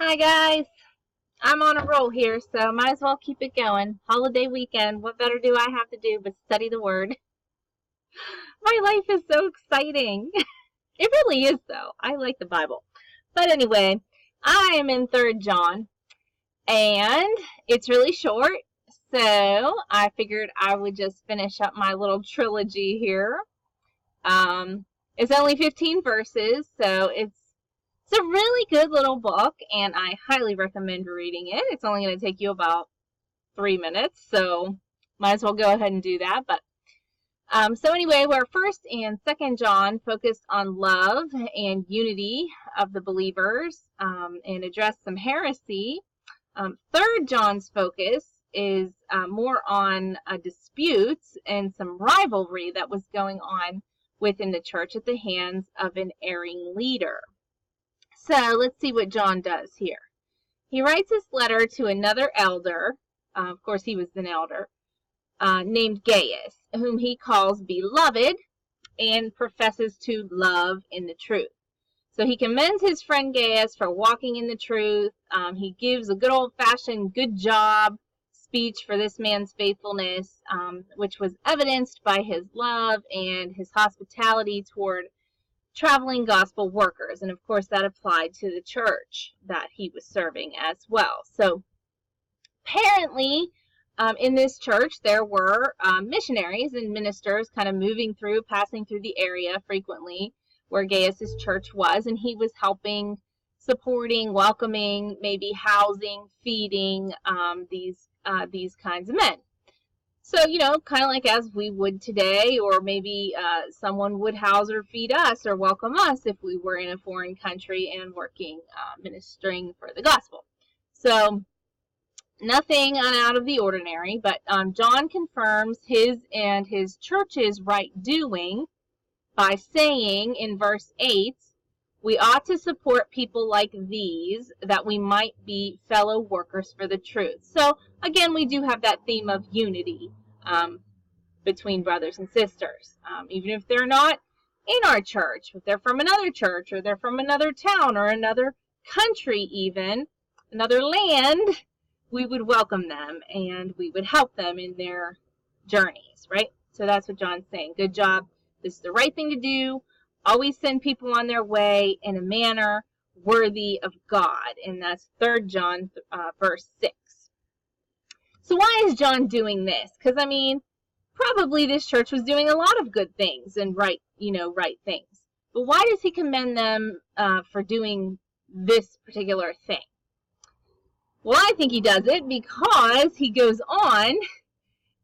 Hi guys, I'm on a roll here, so might as well keep it going. Holiday weekend, what better do I have to do but study the Word? My life is so exciting. It really is, though. I like the Bible. But anyway, I am in 3rd John, and it's really short, so I figured I would just finish up my little trilogy here. It's only 15 verses, so it's a really good little book, and I highly recommend reading it. It's only going to take you about 3 minutes, so might as well go ahead and do that. But so anyway, where 1st and 2nd John focused on love and unity of the believers and addressed some heresy, 3rd John's focus is more on disputes and some rivalry that was going on within the church at the hands of an erring leader. So let's see what John does here. He writes this letter to another elder, of course he was an elder, named Gaius, whom he calls beloved and professes to love in the truth. So he commends his friend Gaius for walking in the truth. He gives a good old-fashioned good job speech for this man's faithfulness, which was evidenced by his love and his hospitality toward traveling gospel workers. And of course that applied to the church that he was serving as well. So apparently in this church there were missionaries and ministers kind of passing through the area frequently where Gaius's church was, and he was helping, supporting, welcoming, maybe housing, feeding these kinds of men. So, kind of like as we would today, or maybe someone would house or feed us or welcome us if we were in a foreign country and working, ministering for the gospel. So, nothing out of the ordinary, but John confirms his and his church's right doing by saying in verse 8, we ought to support people like these that we might be fellow workers for the truth. So again, we do have that theme of unity between brothers and sisters. Even if they're not in our church, if they're from another church, or they're from another town, or another country even, another land, we would welcome them and we would help them in their journeys, right? So that's what John's saying. Good job. This is the right thing to do. Always send people on their way in a manner worthy of God. And that's 3rd John verse 6. So why is John doing this? Because, probably this church was doing a lot of good things and right things. But why does he commend them for doing this particular thing? Well, I think he does it because he goes on,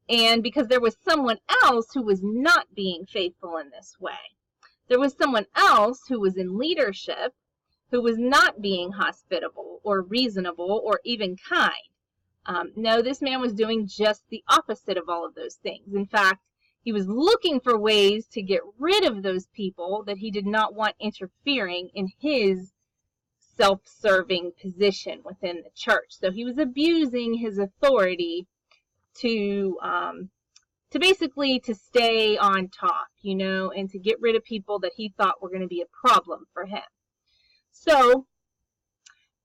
and because there was someone else who was not being faithful in this way. There was someone else who was in leadership who was not being hospitable or reasonable or even kind. No, this man was doing just the opposite of all of those things. In fact, he was looking for ways to get rid of those people that he did not want interfering in his self-serving position within the church. So he was abusing his authority to basically to stay on top, and to get rid of people that he thought were going to be a problem for him. So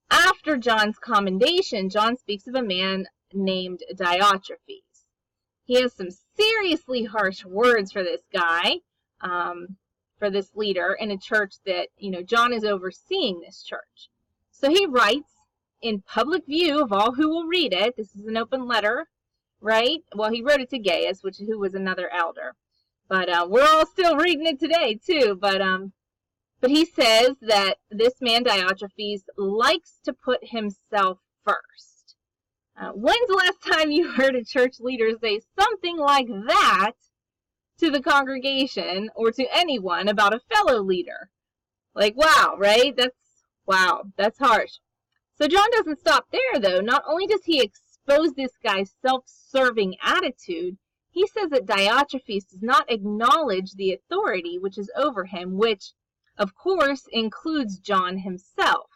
after John's commendation, John speaks of a man named Diotrephes. He has some seriously harsh words for this guy, for this leader in a church that, John is overseeing this church. So he writes in public view of all who will read it. This is an open letter, right? Well, he wrote it to Gaius, who was another elder. But we're all still reading it today, too. But he says that this man, Diotrephes, likes to put himself first. When's the last time you heard a church leader say something like that to the congregation or to anyone about a fellow leader? Like, wow, right? That's harsh. So John doesn't stop there, though. Not only does he expose this guy's self-serving attitude, he says that Diotrephes does not acknowledge the authority which is over him, which, of course, includes John himself.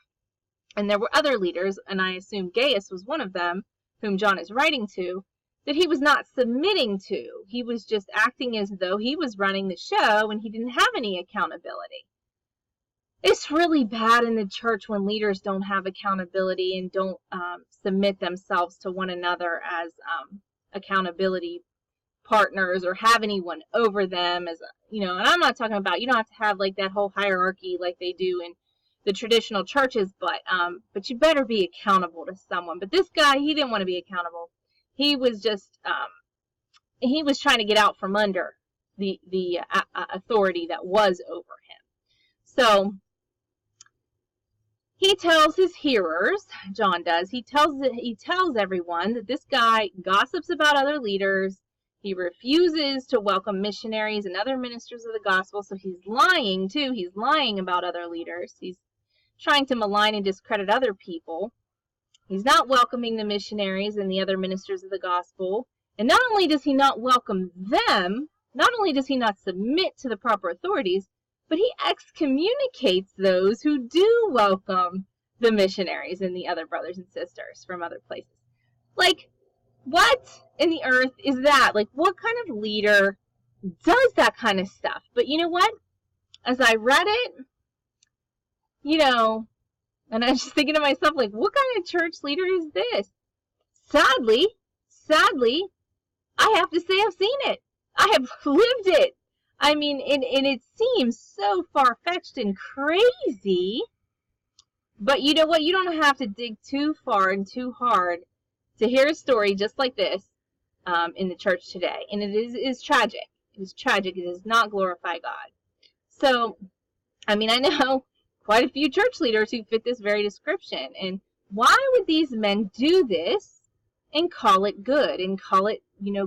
And there were other leaders, and I assume Gaius was one of them, whom John is writing to, that he was not submitting to. He was just acting as though he was running the show and he didn't have any accountability. it's really bad in the church when leaders don't have accountability and don't submit themselves to one another as accountability partners or have anyone over them as and I'm not talking about, you don't have to have like that whole hierarchy like they do in the traditional churches, but you better be accountable to someone. But this guy, he didn't want to be accountable. He was just he was trying to get out from under the authority that was over him. So he tells his hearers, John does, he tells everyone that this guy gossips about other leaders. He refuses to welcome missionaries and other ministers of the gospel. So he's lying too. He's lying about other leaders. He's trying to malign and discredit other people. He's not welcoming the missionaries and the other ministers of the gospel. And not only does he not welcome them, not only does he not submit to the proper authorities, but he excommunicates those who do welcome the missionaries and the other brothers and sisters from other places. Like, what in the earth is that? Like, what kind of leader does that kind of stuff? But you know what? As I read it, and I was just thinking to myself, like, what kind of church leader is this? Sadly, I have to say I've seen it. I have lived it. I mean, and it seems so far-fetched and crazy, but you know what? You don't have to dig too far and too hard to hear a story just like this in the church today. And it is tragic. It is tragic. It does not glorify God. So, I mean, I know quite a few church leaders who fit this very description. And why would these men do this and call it good and call it,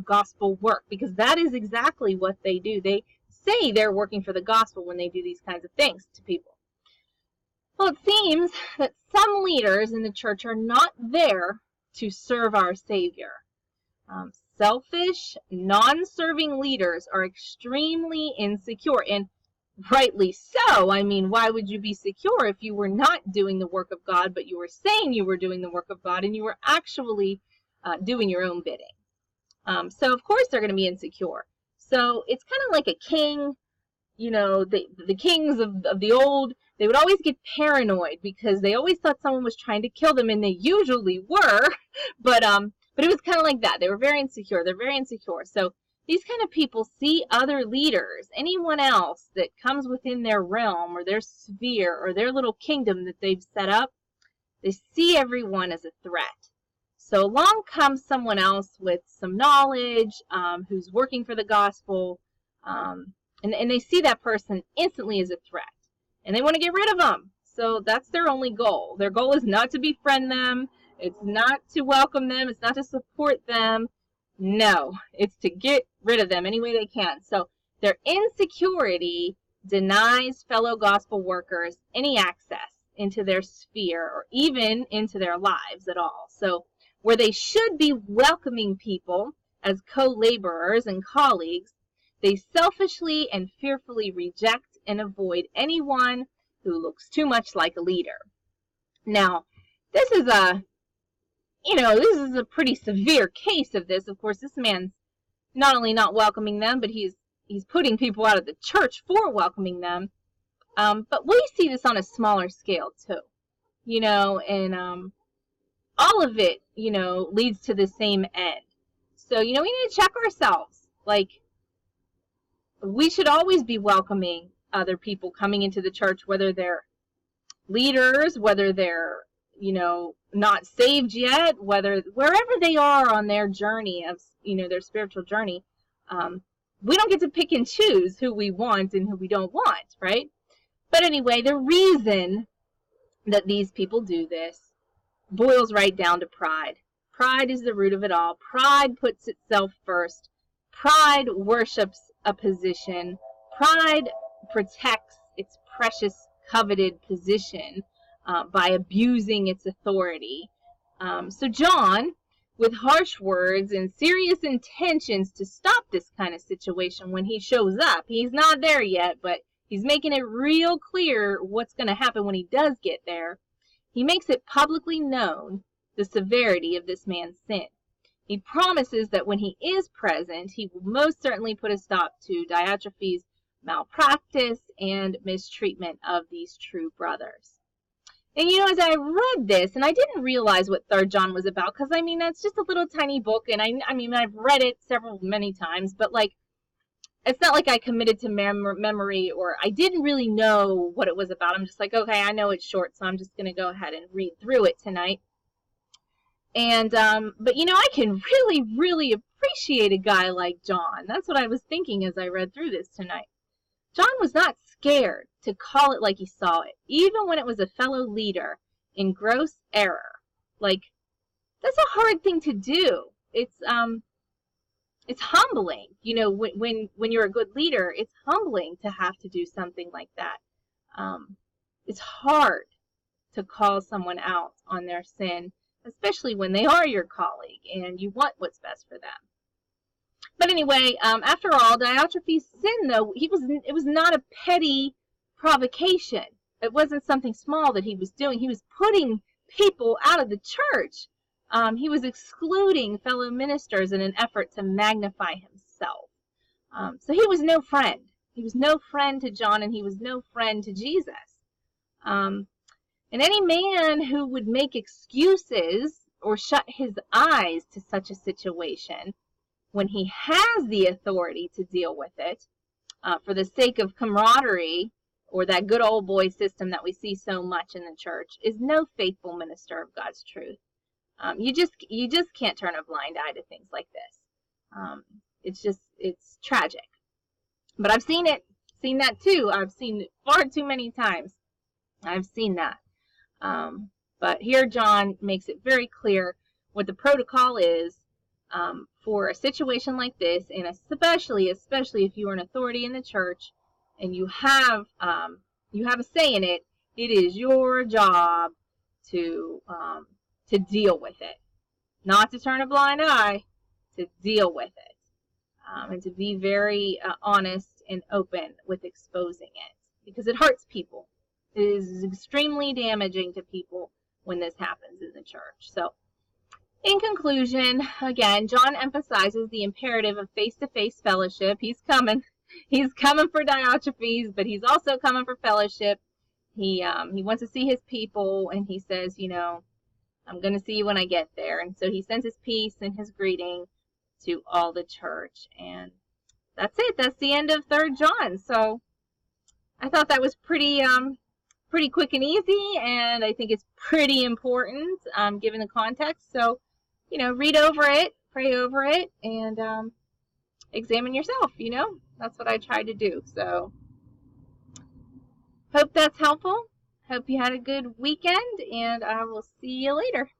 gospel work? Because that is exactly what they do. They say they're working for the gospel when they do these kinds of things to people. Well, it seems that some leaders in the church are not there to serve our Savior. Selfish, non-serving leaders are extremely insecure, and rightly so. I mean, why would you be secure if you were not doing the work of God, but you were saying you were doing the work of God and you were actually doing your own bidding? So, of course, they're going to be insecure. So it's kind of like a king. The kings of the old, they would always get paranoid because they always thought someone was trying to kill them, and they usually were. But it was kind of like that. They were very insecure. They're very insecure. So these kind of people see other leaders, anyone else that comes within their realm or their sphere or their little kingdom that they've set up, they see everyone as a threat. So along comes someone else with some knowledge, who's working for the gospel, and they see that person instantly as a threat, and they want to get rid of them. So that's their only goal. Their goal is not to befriend them. It's not to welcome them. It's not to support them. No, it's to get rid of them any way they can. So their insecurity denies fellow gospel workers any access into their sphere or even into their lives at all. So where they should be welcoming people as co-laborers and colleagues, they selfishly and fearfully reject and avoid anyone who looks too much like a leader. Now, this is a pretty severe case of this. Of course, this man's not only not welcoming them, but he's putting people out of the church for welcoming them. But we see this on a smaller scale too, and all of it, leads to the same end. So, we need to check ourselves. Like, we should always be welcoming other people coming into the church, whether they're leaders, whether they're, not saved yet, wherever they are on their journey of, their spiritual journey. We don't get to pick and choose who we want and who we don't want, right? But anyway, the reason that these people do this boils right down to pride. Pride is the root of it all. Pride puts itself first. Pride worships a position. Pride protects its precious, coveted position by abusing its authority. So John, with harsh words and serious intentions to stop this kind of situation when he shows up, he's not there yet, but he's making it real clear what's going to happen when he does get there. He makes it publicly known the severity of this man's sin. He promises that when he is present, he will most certainly put a stop to Diotrephes' malpractice and mistreatment of these true brothers. And as I read this, and I didn't realize what 3 John was about, because I mean, that's just a little tiny book, and I mean, I've read it many times, but like, it's not like I committed to memory, or I didn't really know what it was about. I'm just like, okay, I know it's short, so I'm just going to go ahead and read through it tonight. And, but I can really, really appreciate a guy like John. That's what I was thinking as I read through this tonight. John was not scared to call it like he saw it, even when it was a fellow leader in gross error. Like, that's a hard thing to do. It's humbling, when you're a good leader, it's humbling to have to do something like that. It's hard to call someone out on their sin, especially when they are your colleague and you want what's best for them. But anyway, after all, Diotrephes' sin, though, it was not a petty provocation. It wasn't something small that he was doing. He was putting people out of the church. He was excluding fellow ministers in an effort to magnify himself. So he was no friend. He was no friend to John, and he was no friend to Jesus. And any man who would make excuses or shut his eyes to such a situation when he has the authority to deal with it, for the sake of camaraderie or that good old boy system that we see so much in the church, is no faithful minister of God's truth. You just can't turn a blind eye to things like this. It's tragic. But I've seen that too. I've seen it far too many times. I've seen that. But here John makes it very clear what the protocol is for a situation like this, and especially if you are an authority in the church and you have a say in it. It is your job to deal with it, not to turn a blind eye, to deal with it, and to be very honest and open with exposing it, because it hurts people. It is extremely damaging to people when this happens in the church. So, in conclusion, again, John emphasizes the imperative of face-to-face fellowship. He's coming for Diotrephes, but he's also coming for fellowship. He wants to see his people, and he says, I'm going to see you when I get there. And so he sends his peace and his greeting to all the church. And that's it. That's the end of 3 John. So I thought that was pretty quick and easy, and I think it's pretty important given the context. So, read over it, pray over it, and examine yourself. That's what I try to do. So hope that's helpful. Hope you had a good weekend, and I will see you later.